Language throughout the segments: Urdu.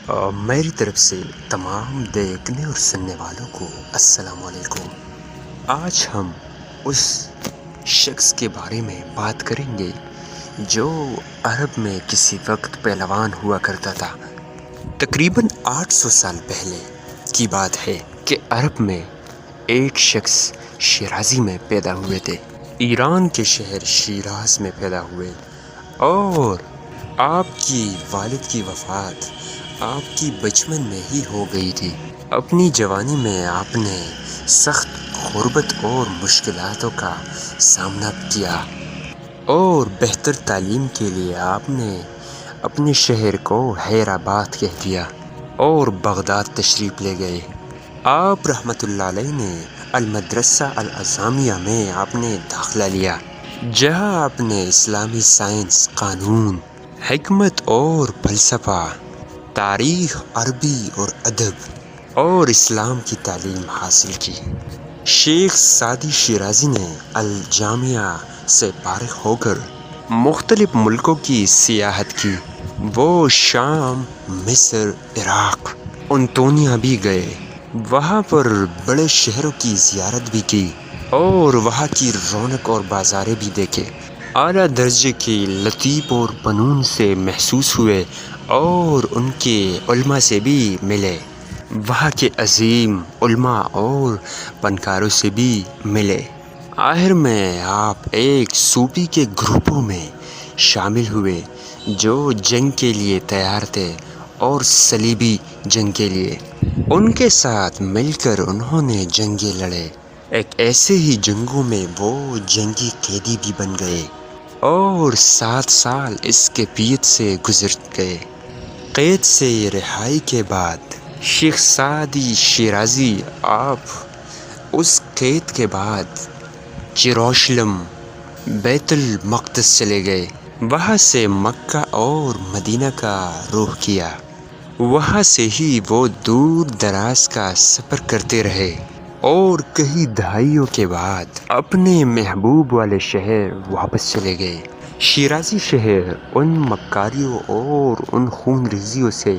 میری طرف سے تمام دیکھنے اور سننے والوں کو السلام علیکم۔ آج ہم اس شخص کے بارے میں بات کریں گے جو عرب میں کسی وقت پہلوان ہوا کرتا تھا۔ تقریباً 800 سال پہلے کی بات ہے کہ عرب میں ایک شخص شیرازی میں پیدا ہوئے تھے۔ ایران کے شہر شیراز میں پیدا ہوئے اور آپ کی والد کی وفات آپ کی بچپن میں ہی ہو گئی تھی۔ اپنی جوانی میں آپ نے سخت غربت اور مشکلاتوں کا سامنا کیا اور بہتر تعلیم کے لیے آپ نے اپنے شہر کو حیرآباد کہہ دیا اور بغداد تشریف لے گئے۔ آپ رحمۃ اللہ علیہ نے المدرسہ الاسلامیہ میں آپ نے داخلہ لیا، جہاں آپ نے اسلامی سائنس، قانون، حکمت اور فلسفہ، تاریخ، عربی اور ادب اور اسلام کی تعلیم حاصل کی۔ شیخ سعدی شیرازی نے الجامعہ سے فارغ ہو کر مختلف ملکوں کی سیاحت کی۔ وہ شام، مصر، عراق، انطونیہ بھی گئے، وہاں پر بڑے شہروں کی زیارت بھی کی اور وہاں کی رونق اور بازاریں بھی دیکھے۔ اعلیٰ درجے کے لطیف اور فنون سے محسوس ہوئے اور ان کے علماء سے بھی ملے، وہاں کے عظیم علماء اور فنکاروں سے بھی ملے۔ آخر میں آپ ایک صوفی کے گروپوں میں شامل ہوئے جو جنگ کے لیے تیار تھے اور صلیبی جنگ کے لیے۔ ان کے ساتھ مل کر انہوں نے جنگیں لڑے۔ ایک ایسے ہی جنگوں میں وہ جنگی قیدی بھی بن گئے اور 7 سال اس کیفیت سے گزر گئے۔ قید سے رہائی کے بعد شیخ سعدی شیرازی آپ اس قید کے بعد یروشلم، بیت المقدس چلے گئے۔ وہاں سے مکہ اور مدینہ کا رخ کیا۔ وہاں سے ہی وہ دور دراز کا سفر کرتے رہے اور کئی دہائیوں کے بعد اپنے محبوب والے شہر واپس چلے گئے۔ شیرازی شہر ان مکاریوں اور ان خون ریزیوں سے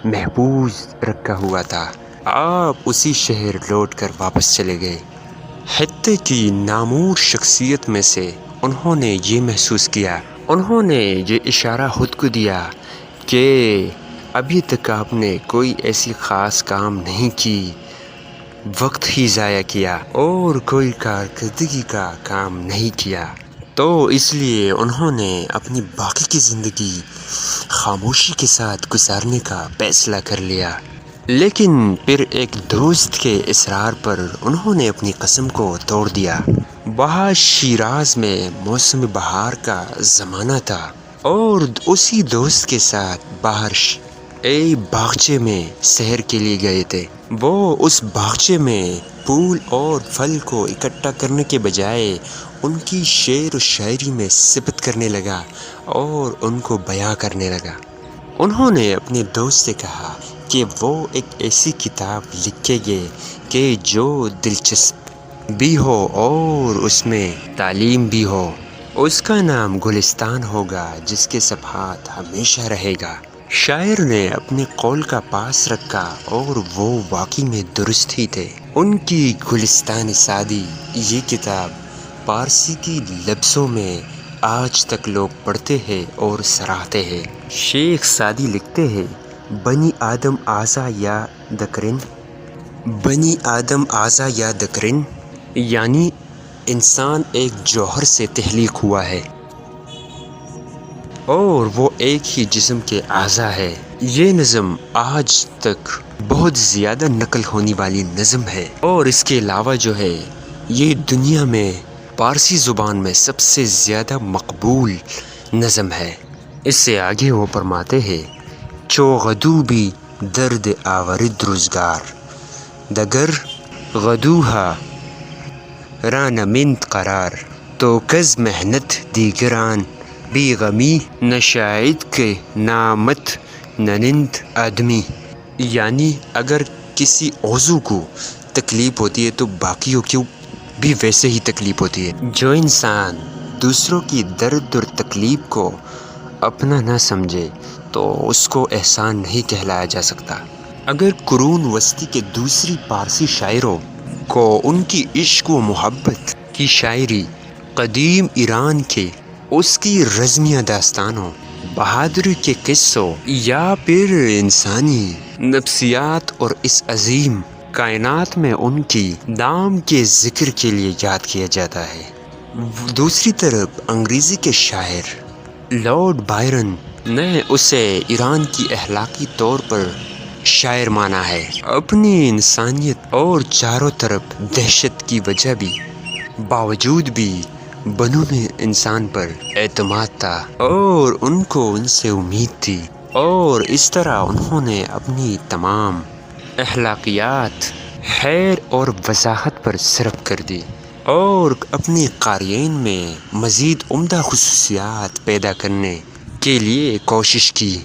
محفوظ رکھا ہوا تھا۔ آپ اسی شہر لوٹ کر واپس چلے گئے۔ خطے کی نامور شخصیت میں سے انہوں نے یہ محسوس کیا، انہوں نے یہ اشارہ خود کو دیا کہ ابھی تک آپ نے کوئی ایسی خاص کام نہیں کی، وقت ہی ضائع کیا اور کوئی کارکردگی کا کام نہیں کیا۔ تو اس لیے انہوں نے اپنی باقی کی زندگی خاموشی کے ساتھ گزارنے کا فیصلہ کر لیا۔ لیکن پھر ایک دوست کے اصرار پر انہوں نے اپنی قسم کو توڑ دیا۔ وہاں شیراز میں موسم بہار کا زمانہ تھا اور اسی دوست کے ساتھ باہر ایک باغچے میں سیر کے لیے گئے تھے۔ وہ اس باغچے میں پھول اور پھل کو اکٹھا کرنے کے بجائے ان کی شعر و شاعری میں صفت کرنے لگا اور ان کو بیاں کرنے لگا۔ انہوں نے اپنے دوست سے کہا کہ وہ ایک ایسی کتاب لکھیں گے کہ جو دلچسپ بھی ہو اور اس میں تعلیم بھی ہو۔ اس کا نام گلستان ہوگا جس کے صفحات ہمیشہ رہے گا۔ شاعر نے اپنے قول کا پاس رکھا اور وہ واقعی میں درست ہی تھے۔ ان کی گلستان سعدی یہ کتاب فارسی کی لفظوں میں آج تک لوگ پڑھتے ہیں اور سراہتے ہیں۔ شیخ سعدی لکھتے ہیں، بنی آدم آزا یا دکرن، بنی آدم آزا یا دکرن، یعنی انسان ایک جوہر سے تخلیق ہوا ہے اور وہ ایک ہی جسم کے اعضاء ہے۔ یہ نظم آج تک بہت زیادہ نقل ہونے والی نظم ہے اور اس کے علاوہ جو ہے یہ دنیا میں فارسی زبان میں سب سے زیادہ مقبول نظم ہے۔ اس سے آگے وہ فرماتے ہیں، چو غدو بھی درد آورد روزگار، دگر غدوہا رانمند قرار، تو کز محنت دیگران بھی غمی، نشاید کے نامت ننند آدمی۔ یعنی اگر کسی عضو کو تکلیف ہوتی ہے تو باقیوں کو بھی ویسے ہی تکلیف ہوتی ہے۔ جو انسان دوسروں کی درد اور تکلیف کو اپنا نہ سمجھے تو اس کو احسان نہیں کہلایا جا سکتا۔ اگر قرون وسطی کے دوسری پارسی شاعروں کو ان کی عشق و محبت کی شاعری، قدیم ایران کے اس کی رزمیہ داستانوں، بہادری کے قصوں یا پھر انسانی نفسیات اور اس عظیم کائنات میں ان کی نام کے ذکر کے لیے یاد کیا جاتا ہے، دوسری طرف انگریزی کے شاعر لارڈ بائرن نے اسے ایران کی اخلاقی طور پر شاعر مانا ہے۔ اپنی انسانیت اور چاروں طرف دہشت کی وجہ بھی باوجود بھی بنون انسان پر اعتماد تھا اور ان کو ان سے امید تھی، اور اس طرح انہوں نے اپنی تمام اخلاقیات خیر اور وضاحت پر صرف کر دی اور اپنی قارئین میں مزید عمدہ خصوصیات پیدا کرنے کے لیے کوشش کی۔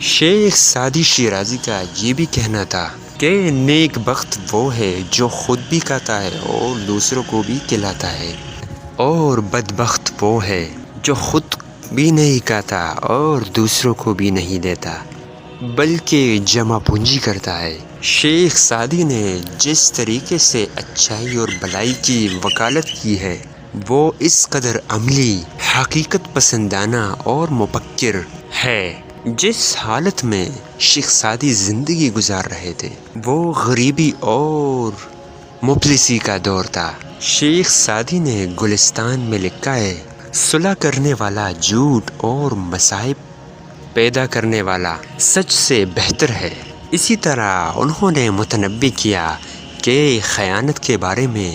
شیخ سعدی شیرازی کا یہ بھی کہنا تھا کہ نیک بخت وہ ہے جو خود بھی کھاتا ہے اور دوسروں کو بھی کھلاتا ہے، اور بدبخت وہ ہے جو خود بھی نہیں کھاتا اور دوسروں کو بھی نہیں دیتا بلکہ جمع پونجی کرتا ہے۔ شیخ سعدی نے جس طریقے سے اچھائی اور بھلائی کی وکالت کی ہے وہ اس قدر عملی، حقیقت پسندانہ اور مفکر ہے۔ جس حالت میں شیخ سعدی زندگی گزار رہے تھے وہ غریبی اور مفلسی کا دور تھا۔ شیخ سعدی نے گلستان میں لکھا ہے، صلح کرنے والا جھوٹ اور مصائب پیدا کرنے والا سچ سے بہتر ہے۔ اسی طرح انہوں نے متنبہ کیا کہ خیانت کے بارے میں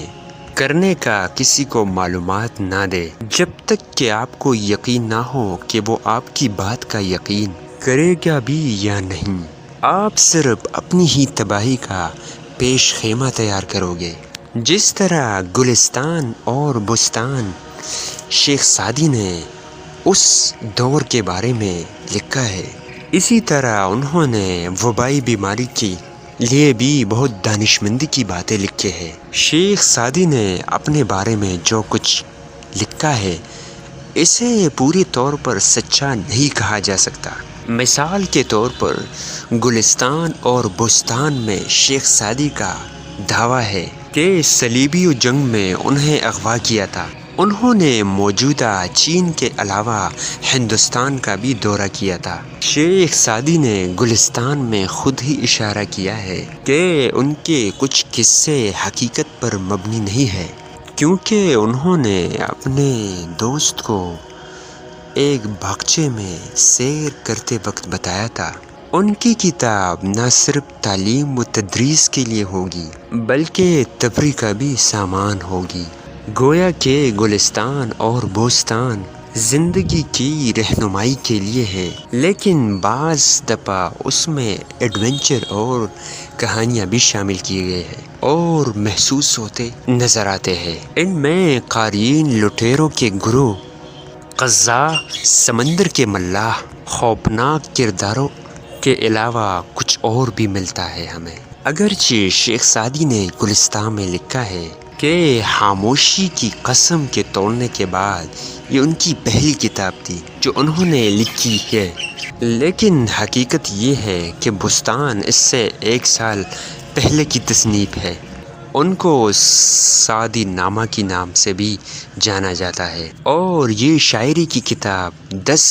کرنے کا کسی کو معلومات نہ دے جب تک کہ آپ کو یقین نہ ہو کہ وہ آپ کی بات کا یقین کرے گا بھی یا نہیں۔ آپ صرف اپنی ہی تباہی کا پیش خیمہ تیار کرو گے۔ جس طرح گلستان اور بستان شیخ سعدی نے اس دور کے بارے میں لکھا ہے، اسی طرح انہوں نے وبائی بیماری کے لیے بھی بہت دانشمندی کی باتیں لکھی ہیں۔ شیخ سعدی نے اپنے بارے میں جو کچھ لکھا ہے اسے پوری طور پر سچا نہیں کہا جا سکتا۔ مثال کے طور پر گلستان اور بستان میں شیخ سعدی کا دعویٰ ہے کہ صلیبی جنگ میں انہیں اغوا کیا تھا۔ انہوں نے موجودہ چین کے علاوہ ہندوستان کا بھی دورہ کیا تھا۔ شیخ سعدی نے گلستان میں خود ہی اشارہ کیا ہے کہ ان کے کچھ قصے حقیقت پر مبنی نہیں ہیں، کیونکہ انہوں نے اپنے دوست کو ایک باغچے میں سیر کرتے وقت بتایا تھا۔ ان کی کتاب نہ صرف تعلیم و تدریس کے لیے ہوگی بلکہ تفریح کا بھی سامان ہوگی۔ گویا کہ گلستان اور بوستان زندگی کی رہنمائی کے لیے ہے، لیکن بعض دفعہ اس میں ایڈونچر اور کہانیاں بھی شامل کیے گئے ہیں اور محسوس ہوتے نظر آتے ہیں۔ ان میں قارئین لٹیروں کے گروہ، قزاق، سمندر کے ملاح، خوفناک کرداروں کے علاوہ کچھ اور بھی ملتا ہے ہمیں۔ اگرچہ شیخ سعدی نے گلستان میں لکھا ہے کہ خاموشی کی قسم کے توڑنے کے بعد یہ ان کی پہلی کتاب تھی جو انہوں نے لکھی ہے، لیکن حقیقت یہ ہے کہ بستان اس سے 1 سال پہلے کی تصنیف ہے۔ ان کو سعدی نامہ کے نام سے بھی جانا جاتا ہے اور یہ شاعری کی کتاب 10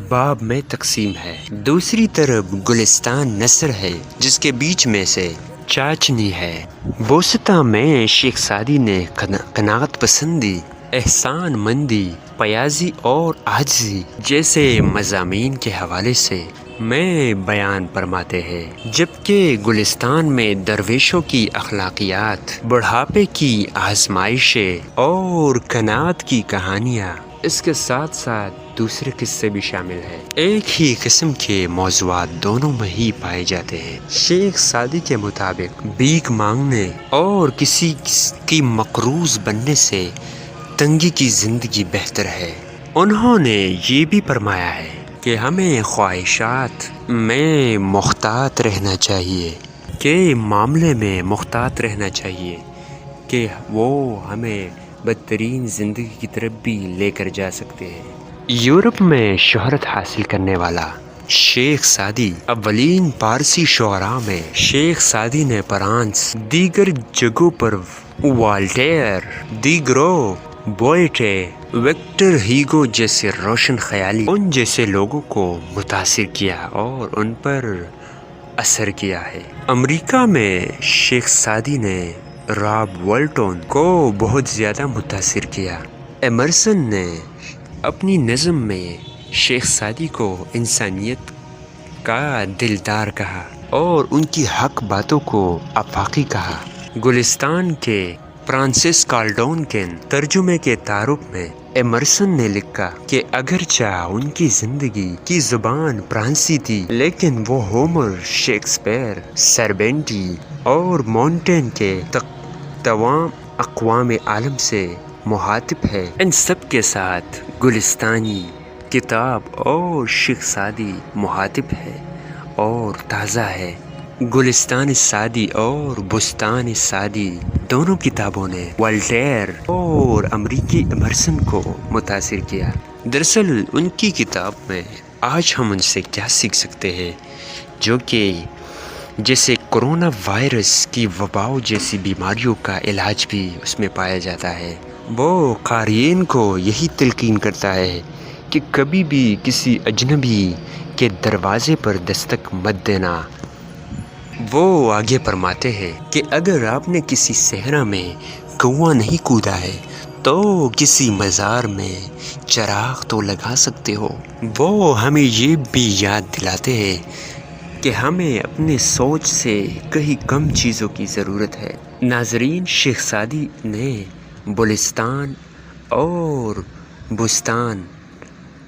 باب میں تقسیم ہے۔ دوسری طرف گلستان نثر ہے جس کے بیچ میں سے چاشنی ہے۔ بوسطہ میں شیخ سعدی نے قناعت پسندی، احسان مندی، پیازی اور عاجزی جیسے مضامین کے حوالے سے میں بیان فرماتے ہیں، جبکہ گلستان میں درویشوں کی اخلاقیات، بڑھاپے کی آزمائشیں اور قناعت کی کہانیاں، اس کے ساتھ ساتھ دوسرے قصے بھی شامل ہیں۔ ایک ہی قسم کے موضوعات دونوں میں ہی پائے جاتے ہیں۔ شیخ سعدی کے مطابق بھیک مانگنے اور کسی کی مقروض بننے سے تنگی کی زندگی بہتر ہے۔ انہوں نے یہ بھی فرمایا ہے کہ ہمیں خواہشات میں محتاط رہنا چاہیے، کہ وہ ہمیں بدترین زندگی کی طرف بھی لے کر جا سکتے ہیں۔ یورپ میں شہرت حاصل کرنے والا شیخ سعدی اولین پارسی شعراء میں شیخ سعدی نے فرانس، دیگر جگہوں پر والٹیر، دیگرو، بوئٹے، وکٹر ہیگو جیسے روشن خیالی ان جیسے لوگوں کو متاثر کیا اور ان پر اثر کیا ہے۔ امریکہ میں شیخ سعدی نے رالف والٹو کو بہت زیادہ متاثر کیا۔ ایمرسن نے اپنی نظم میں شیخ سعدی کو انسانیت کا دلدار کہا اور ان کی حق باتوں کو آفاقی کہا۔ گلستان کے فرانسس کالڈون کے ترجمے کے تعارف میں ایمرسن نے لکھا کہ اگرچہ ان کی زندگی کی زبان فرانسی تھی، لیکن وہ ہومر، شیکسپیئر، سربینٹی اور مونٹین کے تمام اقوام عالم سے مخاطب ہے۔ ان سب کے ساتھ گلستانی کتاب اور شیخ سعدی مخاطب ہے اور تازہ ہے۔ گلستان سعدی اور بستان سعدی دونوں کتابوں نے والٹیر اور امریکی ایمرسن کو متاثر کیا۔ دراصل ان کی کتاب میں آج ہم ان سے کیا سیکھ سکتے ہیں، جو کہ جیسے کرونا وائرس کی وباؤ جیسی بیماریوں کا علاج بھی اس میں پایا جاتا ہے۔ وہ قارئین کو یہی تلقین کرتا ہے کہ کبھی بھی کسی اجنبی کے دروازے پر دستک مت دینا۔ وہ آگے فرماتے ہیں کہ اگر آپ نے کسی صحرا میں کنواں نہیں کودا ہے تو کسی مزار میں چراغ تو لگا سکتے ہو۔ وہ ہمیں یہ بھی یاد دلاتے ہیں کہ ہمیں اپنے سوچ سے کہیں کم چیزوں کی ضرورت ہے۔ ناظرین، شیخ سعدی نے بلستان اور بستان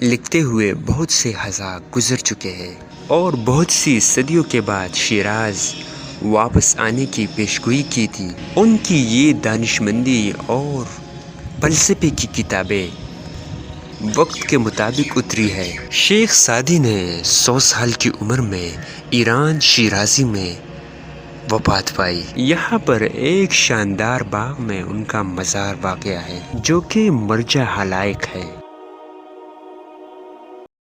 لکھتے ہوئے بہت سے ہزار گزر چکے ہیں اور بہت سی صدیوں کے بعد شیراز واپس آنے کی پیشگوئی کی تھی۔ ان کی یہ دانشمندی اور فلسفے کی کتابیں وقت کے مطابق اتری ہے۔ شیخ سعدی نے 100 سال کی عمر میں ایران شیرازی میں وفات پائی۔ یہاں پر ایک شاندار باغ میں ان کا مزار واقع ہے جو کہ مرجع حلائق ہے۔